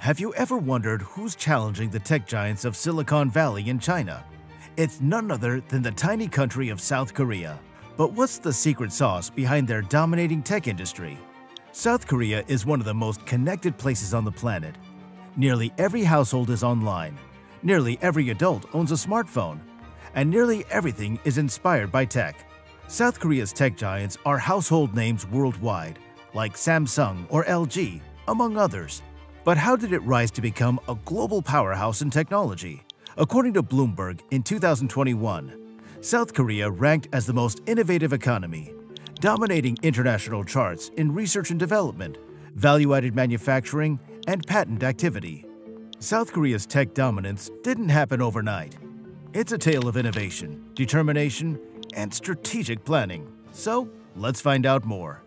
Have you ever wondered who's challenging the tech giants of Silicon Valley in China? It's none other than the tiny country of South Korea. But what's the secret sauce behind their dominating tech industry? South Korea is one of the most connected places on the planet. Nearly every household is online. Nearly every adult owns a smartphone. And nearly everything is inspired by tech. South Korea's tech giants are household names worldwide, like Samsung or LG, among others. But how did it rise to become a global powerhouse in technology? According to Bloomberg in 2021, South Korea ranked as the most innovative economy, dominating international charts in research and development, value-added manufacturing, and patent activity. South Korea's tech dominance didn't happen overnight. It's a tale of innovation, determination, and strategic planning. So, let's find out more.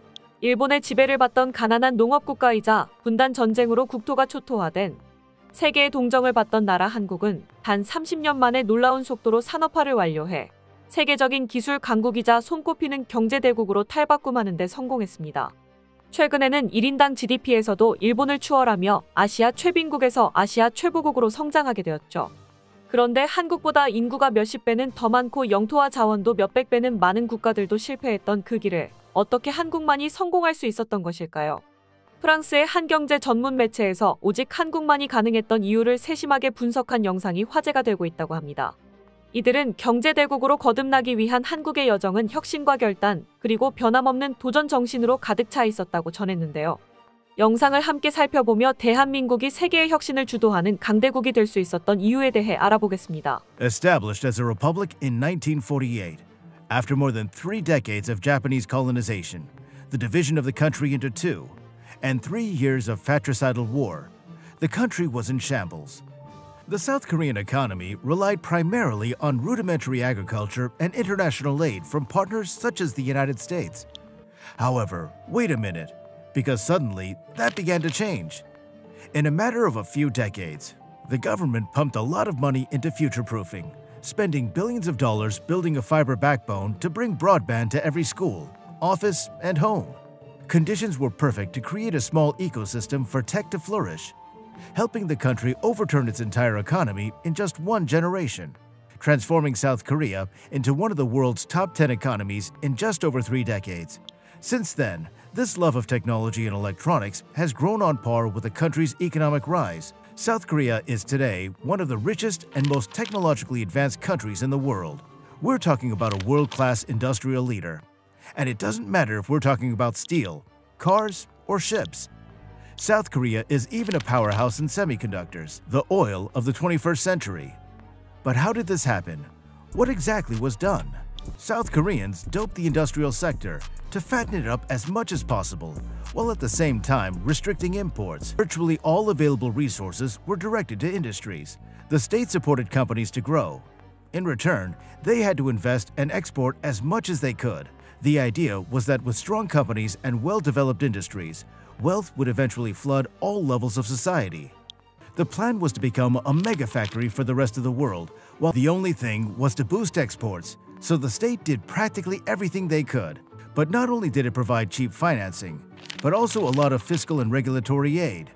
일본의 지배를 받던 가난한 농업국가이자 분단 전쟁으로 국토가 초토화된 세계의 동정을 받던 나라 한국은 단 30년 만에 놀라운 속도로 산업화를 완료해 세계적인 기술 강국이자 손꼽히는 경제대국으로 탈바꿈하는 데 성공했습니다. 최근에는 1인당 GDP에서도 일본을 추월하며 아시아 최빈국에서 아시아 최부국으로 성장하게 되었죠. 그런데 한국보다 인구가 몇십 배는 더 많고 영토와 자원도 몇백 배는 많은 국가들도 실패했던 그 길을 어떻게 한국만이 성공할 수 있었던 것일까요? 프랑스의 한 경제 전문 매체에서 오직 한국만이 가능했던 이유를 세심하게 분석한 영상이 화제가 되고 있다고 합니다. 이들은 경제대국으로 거듭나기 위한 한국의 여정은 혁신과 결단, 그리고 변함없는 도전 정신으로 가득 차 있었다고 전했는데요. 영상을 함께 살펴보며 대한민국이 세계의 혁신을 주도하는 강대국이 될 수 있었던 이유에 대해 알아보겠습니다. Established as a republic in 1948, after more than 3 decades of Japanese colonization, the division of the country into two, and 3 years of fratricidal war, the country was in shambles. The South Korean economy relied primarily on rudimentary agriculture and international aid from partners such as the United States. However, wait a minute, because suddenly that began to change. In a matter of a few decades, the government pumped a lot of money into future-proofing, spending billions of dollars building a fiber backbone to bring broadband to every school, office, and home. Conditions were perfect to create a small ecosystem for tech to flourish, helping the country overturn its entire economy in just 1 generation, transforming South Korea into one of the world's top 10 economies in just over 3 decades. Since then, this love of technology and electronics has grown on par with the country's economic rise. South Korea is today one of the richest and most technologically advanced countries in the world. We're talking about a world-class industrial leader. And it doesn't matter if we're talking about steel, cars, or ships. South Korea is even a powerhouse in semiconductors, the oil of the 21st century. But how did this happen? What exactly was done? South Koreans doped the industrial sector to fatten it up as much as possible, while at the same time restricting imports. Virtually all available resources were directed to industries. The state supported companies to grow. In return, they had to invest and export as much as they could. The idea was that with strong companies and well-developed industries, wealth would eventually flood all levels of society. The plan was to become a mega factory for the rest of the world, while the only thing was to boost exports, so the state did practically everything they could. But not only did it provide cheap financing, but also a lot of fiscal and regulatory aid.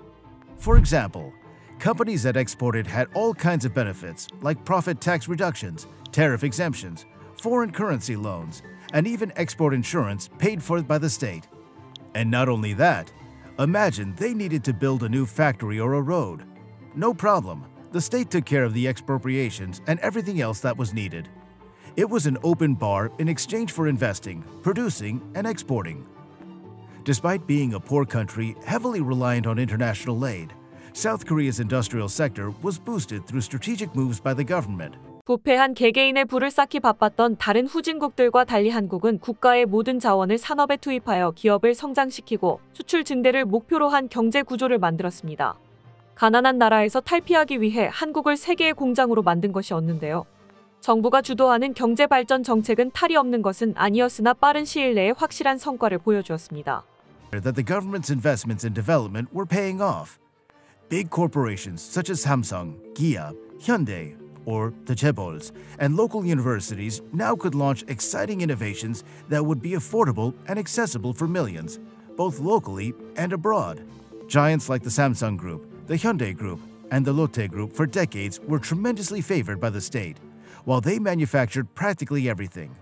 For example, companies that exported had all kinds of benefits, like profit tax reductions, tariff exemptions, foreign currency loans, and even export insurance paid for by the state. And not only that, imagine they needed to build a new factory or a road. No problem, the state took care of the expropriations and everything else that was needed. It was an open bar in exchange for investing, producing, and exporting. Despite being a poor country heavily reliant on international aid, South Korea's industrial sector was boosted through strategic moves by the government. 부패한 개개인의 부를 쌓기 바빴던 다른 후진국들과 달리 한국은 국가의 모든 자원을 산업에 투입하여 기업을 성장시키고 수출 증대를 목표로 한 경제 구조를 만들었습니다. 가난한 나라에서 탈피하기 위해 한국을 세계의 공장으로 만든 것이었는데요. 정부가 주도하는 경제 발전 정책은 탈이 없는 것은 아니었으나 빠른 시일 내에 확실한 성과를 보여주었습니다. That the government's investments in development were paying off. Big corporations such as Samsung, Kia, Hyundai, or the chaebols, and local universities now could launch exciting innovations that would be affordable and accessible for millions, both locally and abroad. Giants like the Samsung Group, The Hyundai Group and the Lotte Group for decades were tremendously favored by the state, while they manufactured practically everything.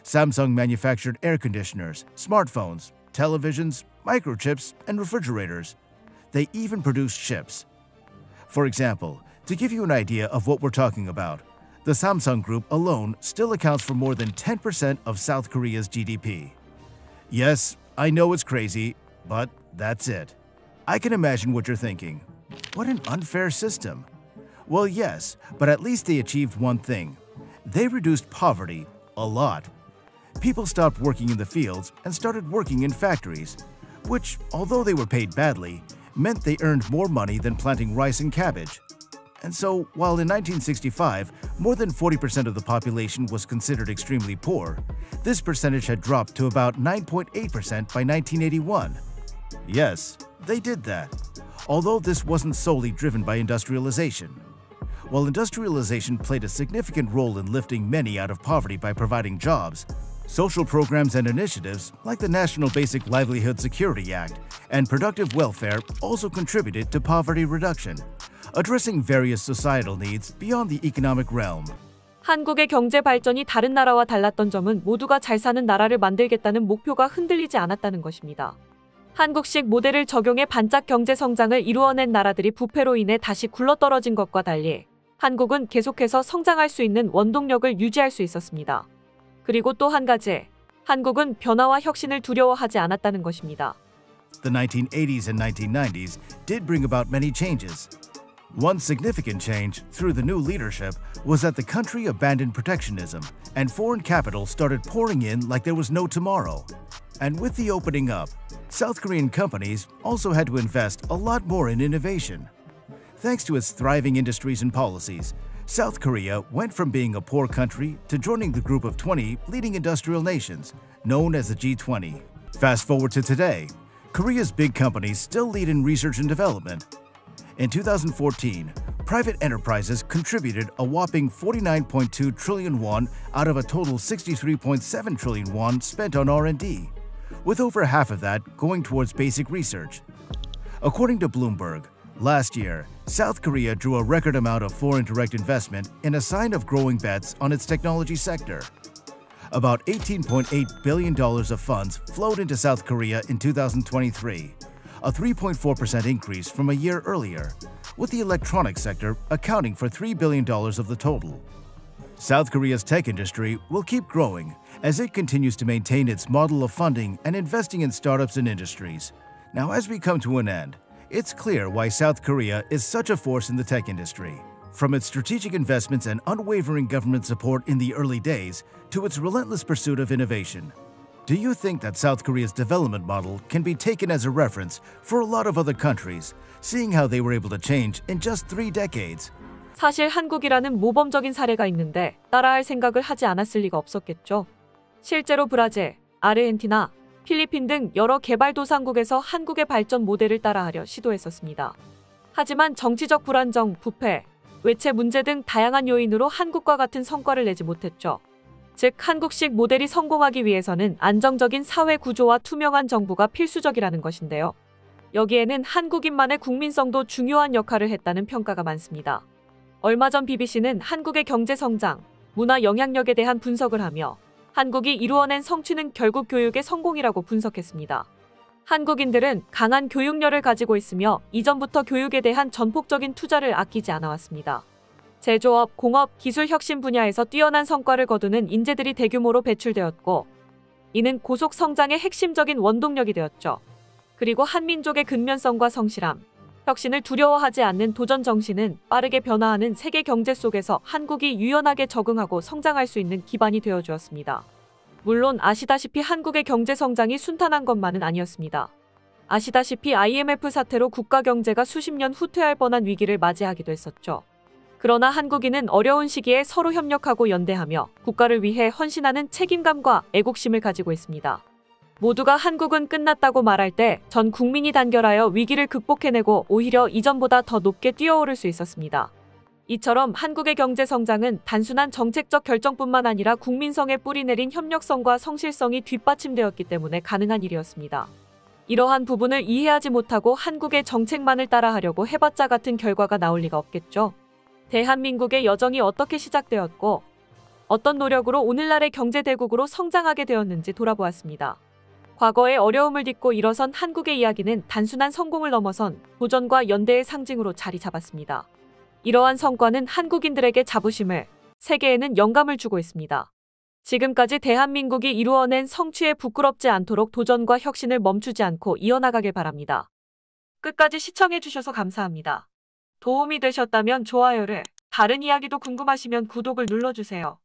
Samsung manufactured air conditioners, smartphones, televisions, microchips, and refrigerators. They even produced ships. For example, to give you an idea of what we're talking about, the Samsung Group alone still accounts for more than 10% of South Korea's GDP. Yes, I know it's crazy, but that's it. I can imagine what you're thinking. What an unfair system. Well, yes, but at least they achieved one thing. They reduced poverty a lot. People stopped working in the fields and started working in factories, which, although they were paid badly, meant they earned more money than planting rice and cabbage. And so, while in 1965, more than 40% of the population was considered extremely poor, this percentage had dropped to about 9.8% by 1981. Yes, they did that, although this wasn't solely driven by industrialization. While industrialization played a significant role in lifting many out of poverty by providing jobs, social programs and initiatives like the National Basic Livelihood Security Act and productive welfare also contributed to poverty reduction, addressing various societal needs beyond the economic realm. 한국의 경제 발전이 다른 나라와 달랐던 점은 모두가 잘 사는 나라를 만들겠다는 목표가 흔들리지 않았다는 것입니다. 한국식 모델을 적용해 반짝 경제 성장을 이루어낸 나라들이 부패로 인해 다시 굴러떨어진 것과 달리 한국은 계속해서 성장할 수 있는 원동력을 유지할 수 있었습니다. 그리고 또 한 가지, 한국은 변화와 혁신을 두려워하지 않았다는 것입니다. The 1980s and 1990s did bring about many changes. One significant change through the new leadership was that the country abandoned protectionism and foreign capital started pouring in like there was no tomorrow. And with the opening up, South Korean companies also had to invest a lot more in innovation. Thanks to its thriving industries and policies, South Korea went from being a poor country to joining the group of 20 leading industrial nations, known as the G20. Fast forward to today, Korea's big companies still lead in research and development. In 2014, private enterprises contributed a whopping 49.2 trillion won out of a total 63.7 trillion won spent on R&D, with over half of that going towards basic research. According to Bloomberg, last year, South Korea drew a record amount of foreign direct investment in a sign of growing bets on its technology sector. About $18.8 billion of funds flowed into South Korea in 2023, a 3.4% increase from a year earlier, with the electronics sector accounting for $3 billion of the total. South Korea's tech industry will keep growing as it continues to maintain its model of funding and investing in startups and industries. Now, as we come to an end, it's clear why South Korea is such a force in the tech industry. From its strategic investments and unwavering government support in the early days to its relentless pursuit of innovation. Do you think that South Korea's development model can be taken as a reference for a lot of other countries, seeing how they were able to change in just 3 decades? 사실 한국이라는 모범적인 사례가 있는데 따라할 생각을 하지 않았을 리가 없었겠죠. 실제로 브라질, 아르헨티나, 필리핀 등 여러 개발도상국에서 한국의 발전 모델을 따라하려 시도했었습니다. 하지만 정치적 불안정, 부패, 외채 문제 등 다양한 요인으로 한국과 같은 성과를 내지 못했죠. 즉, 한국식 모델이 성공하기 위해서는 안정적인 사회 구조와 투명한 정부가 필수적이라는 것인데요. 여기에는 한국인만의 국민성도 중요한 역할을 했다는 평가가 많습니다. 얼마 전 BBC는 한국의 경제 성장, 문화 영향력에 대한 분석을 하며 한국이 이루어낸 성취는 결국 교육의 성공이라고 분석했습니다. 한국인들은 강한 교육열을 가지고 있으며 이전부터 교육에 대한 전폭적인 투자를 아끼지 않아왔습니다. 제조업, 공업, 기술 혁신 분야에서 뛰어난 성과를 거두는 인재들이 대규모로 배출되었고, 이는 고속 성장의 핵심적인 원동력이 되었죠. 그리고 한민족의 근면성과 성실함, 혁신을 두려워하지 않는 도전 정신은 빠르게 변화하는 세계 경제 속에서 한국이 유연하게 적응하고 성장할 수 있는 기반이 되어주었습니다. 물론 아시다시피 한국의 경제 성장이 순탄한 것만은 아니었습니다. 아시다시피 IMF 사태로 국가 경제가 수십 년 후퇴할 뻔한 위기를 맞이하기도 했었죠. 그러나 한국인은 어려운 시기에 서로 협력하고 연대하며 국가를 위해 헌신하는 책임감과 애국심을 가지고 있습니다. 모두가 한국은 끝났다고 말할 때 전 국민이 단결하여 위기를 극복해내고 오히려 이전보다 더 높게 뛰어오를 수 있었습니다. 이처럼 한국의 경제 성장은 단순한 정책적 결정뿐만 아니라 국민성에 뿌리내린 협력성과 성실성이 뒷받침되었기 때문에 가능한 일이었습니다. 이러한 부분을 이해하지 못하고 한국의 정책만을 따라하려고 해봤자 같은 결과가 나올 리가 없겠죠. 대한민국의 여정이 어떻게 시작되었고 어떤 노력으로 오늘날의 경제대국으로 성장하게 되었는지 돌아보았습니다. 과거의 어려움을 딛고 일어선 한국의 이야기는 단순한 성공을 넘어선 도전과 연대의 상징으로 자리 잡았습니다. 이러한 성과는 한국인들에게 자부심을, 세계에는 영감을 주고 있습니다. 지금까지 대한민국이 이루어낸 성취에 부끄럽지 않도록 도전과 혁신을 멈추지 않고 이어나가길 바랍니다. 끝까지 시청해주셔서 감사합니다. 도움이 되셨다면 좋아요를, 다른 이야기도 궁금하시면 구독을 눌러주세요.